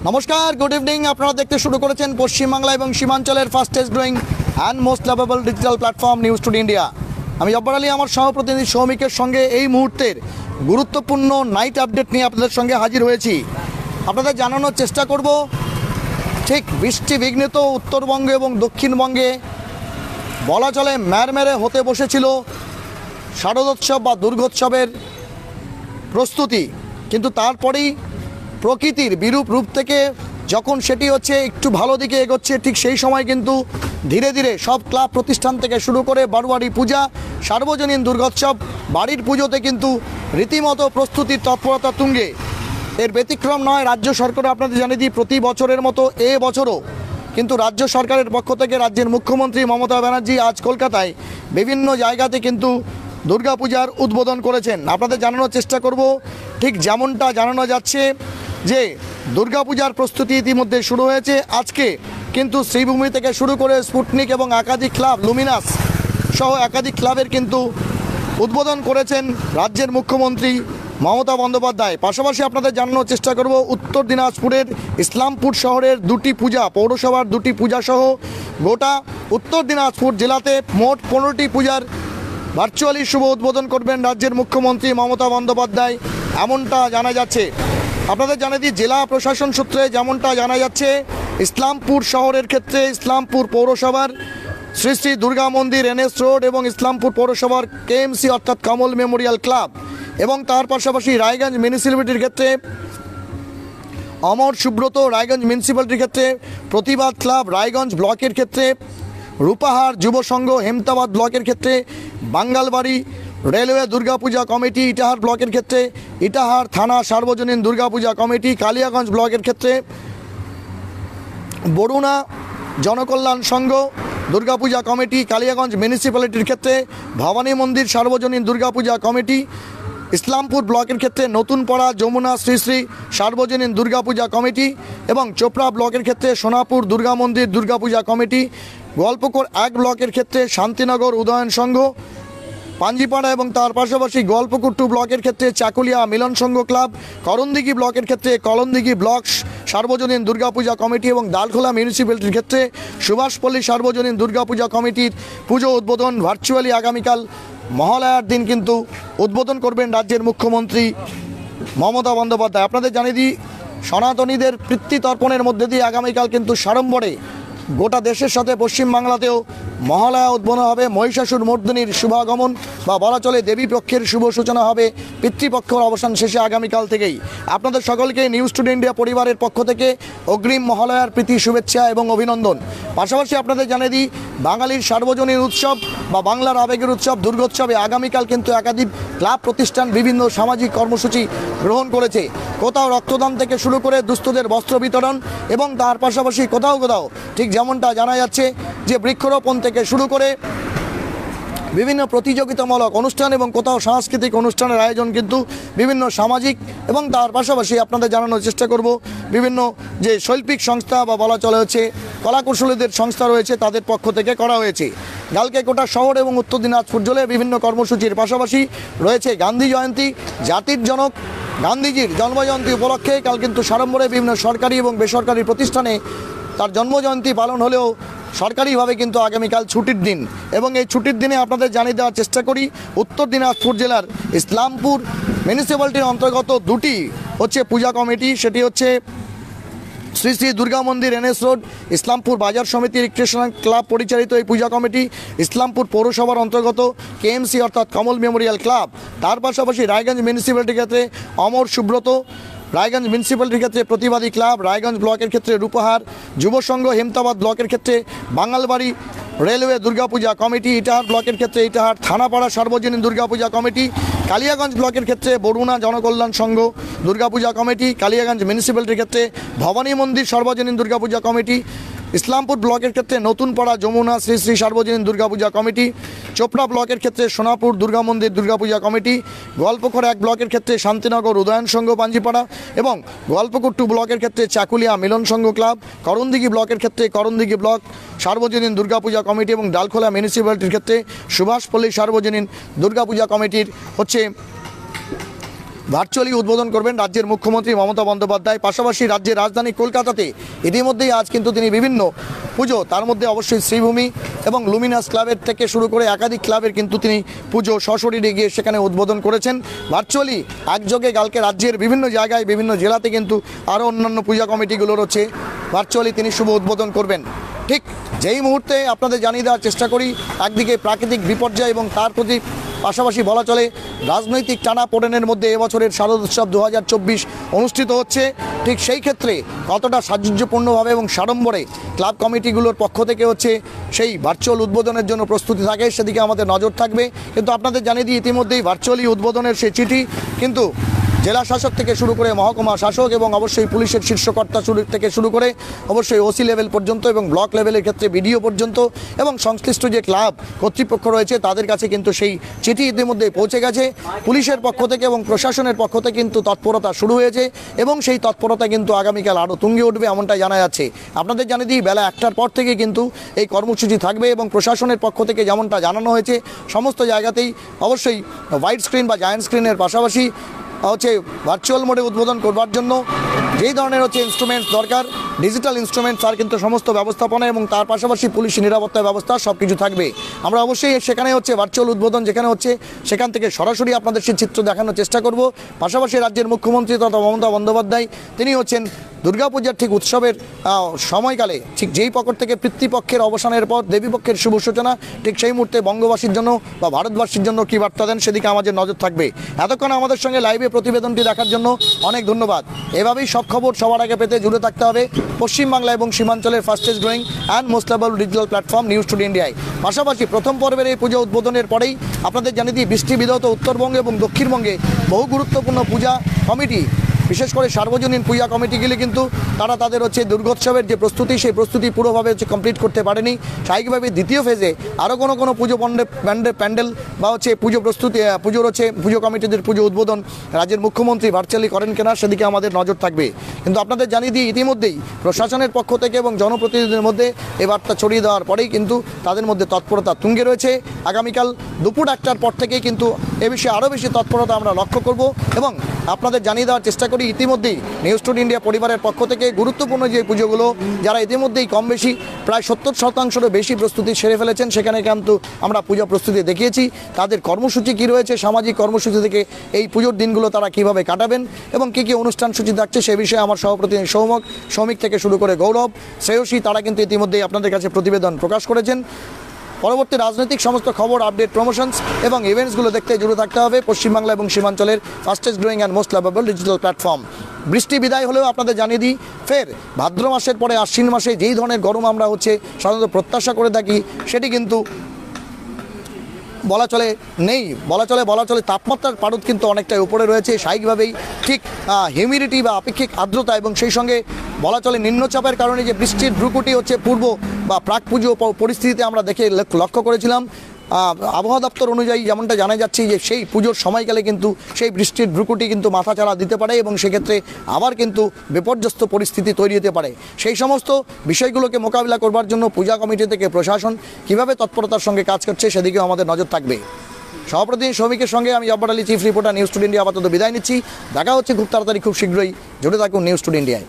নমস্কার, good evening. আপনারা দেখতে শুরু করেছেন পশ্চিমবাংলা এবং সীমাঞ্চলের fastest growing and most lovable digital platform News Today India. আমি জব্বার আলী আমার সহপ্রতিনিধি সৌমিকের সঙ্গে এই মুহূর্তের গুরুত্বপূর্ণ নাইট আপডেট নিয়ে আপনাদের সঙ্গে হাজির হয়েছি। আপনাদের জানানোর চেষ্টা করব ঠিক বৃষ্টি বিঘ্নিত উত্তরবঙ্গে এবং দক্ষিণবঙ্গে বলা চলে ম্যারমেরে হতে বসেছিল শারদোৎসব বা দুর্গোৎসবের প্রস্তুতি, কিন্তু তারপরেই প্রকৃতির বিরূপ রূপ থেকে যখন সেটি হচ্ছে একটু ভালো দিকে এগোচ্ছে, ঠিক সেই সময় কিন্তু ধীরে ধীরে সব ক্লাব প্রতিষ্ঠান থেকে শুরু করে বারোয়ারি পূজা, সার্বজনীন দুর্গোৎসব, বাড়ির পুজোতে কিন্তু রীতিমতো প্রস্তুতির তৎপরতা তুঙ্গে। এর ব্যতিক্রম নয় রাজ্য সরকার। আপনাদের জানিয়ে দিই, প্রতি বছরের মতো এ বছরও কিন্তু রাজ্য সরকারের পক্ষ থেকে রাজ্যের মুখ্যমন্ত্রী মমতা ব্যানার্জি আজ কলকাতায় বিভিন্ন জায়গাতে কিন্তু দুর্গাপূজার উদ্বোধন করেছেন। আপনাদের জানানোর চেষ্টা করব ঠিক যেমনটা জানানো যাচ্ছে যে দুর্গাপূজার প্রস্তুতি ইতিমধ্যে শুরু হয়েছে। আজকে কিন্তু শ্রীভূমি থেকে শুরু করে স্পুটনিক এবং একাধিক ক্লাব, লুমিনাস সহ একাধিক ক্লাবের কিন্তু উদ্বোধন করেছেন রাজ্যের মুখ্যমন্ত্রী মমতা বন্দ্যোপাধ্যায়। পাশাপাশি আপনাদের জানানোর চেষ্টা করব উত্তর দিনাজপুরের ইসলামপুর শহরের দুটি পূজা, পৌরসভার দুটি পূজা সহ গোটা উত্তর দিনাজপুর জেলাতে মোট 15টি পূজার ভার্চুয়ালি শুভ উদ্বোধন করবেন রাজ্যের মুখ্যমন্ত্রী মমতা বন্দ্যোপাধ্যায়, এমনটা জানা যাচ্ছে। আপনাদের জানিয়ে দিই, জেলা প্রশাসন সূত্রে যেমনটা জানা যাচ্ছে, ইসলামপুর শহরের ক্ষেত্রে ইসলামপুর পৌরসভার শ্রী শ্রী দুর্গা মন্দির, এনএস রোড এবং ইসলামপুর পৌরসভার কেএমসি অর্থাৎ কমল মেমোরিয়াল ক্লাব এবং তার পাশাপাশি রায়গঞ্জ মিউনিসিপ্যালিটির ক্ষেত্রে অমর সুব্রত, রায়গঞ্জ মিউনিসিপ্যালিটির ক্ষেত্রে প্রতিবাদ ক্লাব, রায়গঞ্জ ব্লকের ক্ষেত্রে রূপাহার যুব সংঘ, হেমতাবাদ ব্লকের ক্ষেত্রে বাঙ্গালবাড়ি রেলওয়ে দুর্গাপূজা কমিটি, ইটাহার ব্লকের ক্ষেত্রে ইটাহার থানা সার্বজনীন দুর্গাপূজা কমিটি, কালিয়াগঞ্জ ব্লকের ক্ষেত্রে বরুণা জনকল্যাণ সংঘ দুর্গাপূজা কমিটি, কালিয়াগঞ্জ মিউনিসিপ্যালিটির ক্ষেত্রে ভবানী মন্দির সার্বজনীন দুর্গাপূজা কমিটি, ইসলামপুর ব্লকের ক্ষেত্রে নতুনপাড়া যমুনা শ্রী শ্রী সার্বজনীন দুর্গাপূজা কমিটি এবং চোপড়া ব্লকের ক্ষেত্রে সোনাপুর দুর্গা মন্দির দুর্গাপূজা কমিটি, গোয়ালপুকুর 1 ব্লকের ক্ষেত্রে শান্তিনগর উদয়ন সংঘ, পাঞ্জিপাড়া এবং তার পাশাপাশি গোয়ালপুকুর 2 ব্লকের ক্ষেত্রে চাকুলিয়া মিলন সংঘ ক্লাব, করণদিঘি ব্লকের ক্ষেত্রে করণদিঘি ব্লক সার্বজনীন দুর্গাপূজা কমিটি এবং ডালখোলা মিউনিসিপ্যালিটির ক্ষেত্রে সুভাষপল্লী সার্বজনীন দুর্গাপূজা কমিটির পুজো উদ্বোধন ভার্চুয়ালি আগামীকাল মহালয়ার দিন কিন্তু উদ্বোধন করবেন রাজ্যের মুখ্যমন্ত্রী মমতা বন্দ্যোপাধ্যায়। আপনাদের জানিয়ে দিই, সনাতনীদের পিতৃতর্পণের মধ্যে দিয়ে আগামীকাল কিন্তু সাড়ম্বরে গোটা দেশের সাথে পশ্চিমবাংলাতেও মহালয়া উদ্বোধন হবে। মহিষাসুর মর্দিনীর শুভাগমন বা বলা চলে দেবী পক্ষের শুভ সূচনা হবে পিতৃপক্ষের অবসান শেষে আগামীকাল থেকেই। আপনাদের সকলকে নিউজ টুডে ইন্ডিয়া পরিবারের পক্ষ থেকে অগ্রিম মহালয়ার প্রীতি শুভেচ্ছা এবং অভিনন্দন। পাশাপাশি আপনাদের জানিয়ে দিই, বাঙালির সার্বজনীন উৎসব বা বাংলার আবেগের উৎসব দুর্গোৎসবে আগামীকাল কিন্তু একাধিক ক্লাব প্রতিষ্ঠান বিভিন্ন সামাজিক কর্মসূচি গ্রহণ করেছে। কোথাও রক্তদান থেকে শুরু করে দুস্থদের বস্ত্র বিতরণ এবং তার পাশাপাশি কোথাও কোথাও ঠিক যেমনটা জানা যাচ্ছে যে বৃক্ষরোপণ থেকে শুরু করে বিভিন্ন প্রতিযোগিতামূলক অনুষ্ঠান এবং কোথাও সাংস্কৃতিক অনুষ্ঠানের আয়োজন কিন্তু বিভিন্ন সামাজিক এবং তার পাশাপাশি আপনাদের জানানোর চেষ্টা করব বিভিন্ন যে শৈল্পিক সংস্থা বা বলা চলে হচ্ছে কলাকুশলীদের সংস্থা রয়েছে তাদের পক্ষ থেকে করা হয়েছে। কালকে গোটা শহর এবং উত্তর দিনাজপুর জেলায় বিভিন্ন কর্মসূচির পাশাপাশি রয়েছে গান্ধী জয়ন্তী, জাতির জনক গান্ধীজির জন্মজয়ন্তী উপলক্ষে কাল কিন্তু সাড়ম্বরে বিভিন্ন সরকারি এবং বেসরকারি প্রতিষ্ঠানে তার জন্মজয়ন্তী পালন হলেও সরকারিভাবে কিন্তু আগামীকাল ছুটির দিন এবং এই ছুটির দিনে আপনাদের জানিয়ে দেওয়ার চেষ্টা করি, উত্তর দিনাজপুর জেলার ইসলামপুর মিউনিসিপ্যালিটির অন্তর্গত 2টি হচ্ছে পূজা কমিটি। সেটি হচ্ছে শ্রী শ্রী দুর্গা মন্দির, এনএস রোড, ইসলামপুর বাজার সমিতি রিক্রিয়েশনাল ক্লাব পরিচালিত এই পূজা কমিটি, ইসলামপুর পৌরসভার অন্তর্গত কেএমসি অর্থাৎ কমল মেমোরিয়াল ক্লাব, তার পাশাপাশি রায়গঞ্জ মিউনিসিপ্যালিটির ক্ষেত্রে অমর সুব্রত, রায়গঞ্জ মিউনিসিপ্যালিটির ক্ষেত্রে প্রতিবাদী ক্লাব, রায়গঞ্জ ব্লকের ক্ষেত্রে রূপহার যুব সংঘ, হেমতাবাদ ব্লকের ক্ষেত্রে বাঙ্গালবাড়ি রেলওয়ে দুর্গাপূজা কমিটি, ইটাহার ব্লকের ক্ষেত্রে ইটাহার থানাপাড়া সার্বজনীন দুর্গাপূজা কমিটি, কালিয়াগঞ্জ ব্লকের ক্ষেত্রে বরুণা জনকল্যাণ সংঘ দুর্গাপূজা কমিটি, কালিয়াগঞ্জ মিউনিসিপ্যালিটির ক্ষেত্রে ভবানী মন্দির সার্বজনীন দুর্গাপূজা কমিটি, ইসলামপুর ব্লকের ক্ষেত্রে নতুনপাড়া যমুনা শ্রী শ্রী সার্বজনীন দুর্গাপূজা কমিটি, চোপড়া ব্লকের ক্ষেত্রে সোনাপুর দুর্গা মন্দির দুর্গাপূজা কমিটি, গোয়ালপুকুর 1 ব্লকের ক্ষেত্রে শান্তিনগর উদয়ন সংঘ পাঞ্জিপাড়া এবং গোয়ালপুকুর 2 ব্লকের ক্ষেত্রে চাকুলিয়া মিলন সংঘ ক্লাব, করণদিঘি ব্লকের ক্ষেত্রে করণদিঘি ব্লক সার্বজনীন দুর্গাপূজা কমিটি এবং ডালখোলা মিউনিসিপ্যালিটির ক্ষেত্রে সুভাষপল্লী সার্বজনীন দুর্গাপূজা কমিটির হচ্ছে ভার্চুয়ালি উদ্বোধন করবেন রাজ্যের মুখ্যমন্ত্রী মমতা বন্দ্যোপাধ্যায়। পাশাপাশি রাজ্যের রাজধানী কলকাতাতে ইতিমধ্যেই আজ কিন্তু তিনি বিভিন্ন পুজো, তার মধ্যে অবশ্যই শ্রীভূমি এবং লুমিনাস ক্লাবের থেকে শুরু করে একাধিক ক্লাবের কিন্তু তিনি পুজো সশরীরে গিয়ে সেখানে উদ্বোধন করেছেন। ভার্চুয়ালি একযোগে কালকে রাজ্যের বিভিন্ন জায়গায় বিভিন্ন জেলাতে কিন্তু আরও অন্যান্য পূজা কমিটিগুলো রয়েছে, ভার্চুয়ালি তিনি শুভ উদ্বোধন করবেন। ঠিক যেই মুহূর্তে আপনাদের জানিয়ে দেওয়ার চেষ্টা করি, একদিকে প্রাকৃতিক বিপর্যয় এবং তার প্রতি পাশাপাশি বলা চলে রাজনৈতিক টানাপোড়েনের মধ্যে এবছরের শারদোৎসব 2024 অনুষ্ঠিত হচ্ছে। ঠিক সেই ক্ষেত্রে কতটা সাযুজ্যপূর্ণভাবে এবং সাড়ম্বরে ক্লাব কমিটিগুলোর পক্ষ থেকে হচ্ছে সেই ভার্চুয়াল উদ্বোধনের জন্য প্রস্তুতি থাকে, সেদিকে আমাদের নজর থাকবে। কিন্তু আপনাদের জানিয়ে দিই, ইতিমধ্যেই ভার্চুয়ালি উদ্বোধনের সেই চিঠি কিন্তু জেলা শাসক থেকে শুরু করে মহকুমা শাসক এবং অবশ্যই পুলিশের শীর্ষকর্তা থেকে শুরু করে অবশ্যই ওসি লেভেল পর্যন্ত এবং ব্লক লেভেলের ক্ষেত্রে বিডিও পর্যন্ত এবং সংশ্লিষ্ট যে ক্লাব কর্তৃপক্ষ রয়েছে তাদের কাছে কিন্তু সেই চিঠি ইতিমধ্যে পৌঁছে গেছে। পুলিশের পক্ষ থেকে এবং প্রশাসনের পক্ষ থেকে কিন্তু তৎপরতা শুরু হয়েছে এবং সেই তৎপরতা কিন্তু আগামীকাল আরও তুঙ্গে উঠবে এমনটাই জানা যাচ্ছে। আপনাদের জানিয়ে দিই, বেলা 1টার পর থেকে কিন্তু এই কর্মসূচি থাকবে এবং প্রশাসনের পক্ষ থেকে যেমনটা জানানো হয়েছে সমস্ত জায়গাতেই অবশ্যই হোয়াইট স্ক্রিন বা জায়ান্ট স্ক্রিনের পাশাপাশি হচ্ছে ভার্চুয়াল মোডে উদ্বোধন করবার জন্য যেই ধরনের হচ্ছে ইনস্ট্রুমেন্টস দরকার, ডিজিটাল ইনস্ট্রুমেন্টস আর কিন্তু সমস্ত ব্যবস্থাপনা এবং তার পাশাপাশি পুলিশ নিরাপত্তা ব্যবস্থা সব কিছু থাকবে। আমরা অবশ্যই সেখানে হচ্ছে ভার্চুয়াল উদ্বোধন যেখানে হচ্ছে সেখান থেকে সরাসরি আপনাদের সেই চিত্র দেখানোর চেষ্টা করব। পাশাপাশি রাজ্যের মুখ্যমন্ত্রী তথা মমতা বন্দ্যোপাধ্যায় তিনি হচ্ছেন দুর্গাপূজার ঠিক উৎসবের সময়কালে ঠিক যেই পকর থেকে পিতৃপক্ষের অবসানের পর দেবীপক্ষের শুভ সূচনা, ঠিক সেই মুহূর্তে বঙ্গবাসীর জন্য বা ভারতবাসীর জন্য কী বার্তা দেন সেদিকে আমাদের নজর থাকবে। এতক্ষণ আমাদের সঙ্গে লাইভে প্রতিবেদনটি দেখার জন্য অনেক ধন্যবাদ। এভাবেই সব খবর সবার আগে পেতে জুড়ে থাকতে হবে পশ্চিমবাংলা এবং সীমাঞ্চলের fastest growing and most level digital platform News Today ইন্ডিয়ায়। পাশাপাশি প্রথম পর্বের এই পুজো উদ্বোধনের পরেই আপনাদের জানিয়ে দিই, বৃষ্টি বিধৌত উত্তরবঙ্গে এবং দক্ষিণবঙ্গে বহু গুরুত্বপূর্ণ পূজা কমিটি, বিশেষ করে সার্বজনীন পূজা কমিটিগুলি কিন্তু তারা তাদের হচ্ছে দুর্গোৎসবের যে প্রস্তুতি সেই প্রস্তুতি পুরোভাবে হচ্ছে কমপ্লিট করতে পারেনি। স্বাভাবিকভাবে দ্বিতীয় ফেজে আরও কোনো পুজো প্যান্ডেল বা হচ্ছে পুজো প্রস্তুতি পুজোর হচ্ছে পুজো কমিটিদের পুজো উদ্বোধন রাজ্যের মুখ্যমন্ত্রী ভার্চুয়ালি করেন কিনা সেদিকে আমাদের নজর থাকবে। কিন্তু আপনাদের জানিয়ে দিই, ইতিমধ্যেই প্রশাসনের পক্ষ থেকে এবং জনপ্রতিনিধিদের মধ্যে এই বার্তা ছড়িয়ে দেওয়ার পরেই কিন্তু তাদের মধ্যে তৎপরতা তুঙ্গে রয়েছে। আগামীকাল দুপুর 1টার পর থেকেই কিন্তু এ বিষয়ে আরও বেশি তৎপরতা আমরা লক্ষ্য করব এবং আপনাদের জানিয়ে দেওয়ার চেষ্টা করি। ইতিমধ্যেই নিউজ টুডে ইন্ডিয়া পরিবারের পক্ষ থেকে গুরুত্বপূর্ণ যে পুজোগুলো যারা ইতিমধ্যেই কম বেশি প্রায় 70%-রও বেশি প্রস্তুতি সেরে ফেলেছেন, সেখানে কিন্তু আমরা পূজা প্রস্তুতি দেখিয়েছি। তাদের কর্মসূচি কী রয়েছে, সামাজিক কর্মসূচি থেকে এই পুজোর দিনগুলো তারা কিভাবে কাটাবেন এবং কী কী অনুষ্ঠান সূচি থাকছে সে বিষয়ে আমার সহপ্রতিনিধি সৌমিক থেকে শুরু করে গৌরব, শ্রেয়সী তারা কিন্তু ইতিমধ্যেই আপনাদের কাছে প্রতিবেদন প্রকাশ করেছেন। পরবর্তী রাজনৈতিক সমস্ত খবর, আপডেট, প্রমোশনস এবং ইভেন্টসগুলো দেখতে জুড়ে থাকতে হবে পশ্চিমবাংলা এবং সীমাঞ্চলের fastest growing and most lovable digital platform. বৃষ্টি বিদায় হলেও আপনাদের জানিয়ে দিই, ফের ভাদ্র মাসের পরে আশ্বিন মাসে যেই ধরনের গরম আমরা হচ্ছে সাধারণত প্রত্যাশা করে থাকি সেটি কিন্তু বলা চলে নেই। বলা চলে তাপমাত্রার পারদ কিন্তু অনেকটাই উপরে রয়েছে। স্বাভাবিকভাবেই ঠিক হিউমিডিটি বা আপেক্ষিক আর্দ্রতা এবং সেই সঙ্গে বলা চলে নিম্নচাপের কারণে যে বৃষ্টির ভ্রুকুটি হচ্ছে পূর্ব বা প্রাক পুজো পরিস্থিতিতে আমরা দেখে লক্ষ্য করেছিলাম। আবহাওয়া দপ্তর অনুযায়ী যেমনটা জানা যাচ্ছে যে সেই পুজোর সময়কালে কিন্তু সেই বৃষ্টির ভ্রুকুটি কিন্তু মাথাচাড়া দিতে পারে এবং সেক্ষেত্রে আবার কিন্তু বিপর্যস্ত পরিস্থিতি তৈরি হতে পারে। সেই সমস্ত বিষয়গুলোকে মোকাবিলা করবার জন্য পূজা কমিটি থেকে প্রশাসন কীভাবে তৎপরতার সঙ্গে কাজ করছে সেদিকেও আমাদের নজর থাকবে। সহপ্রতিনিধি শ্রমিকের সঙ্গে আমি Jabbar Ali, chief reporter, news Today India. আপাতত বিদায় নিচ্ছি। দেখা হচ্ছে খুব তাড়াতাড়ি, খুব শীঘ্রই। জুড়ে থাকুন নিউজ টুডে ইন্ডিয়ায়।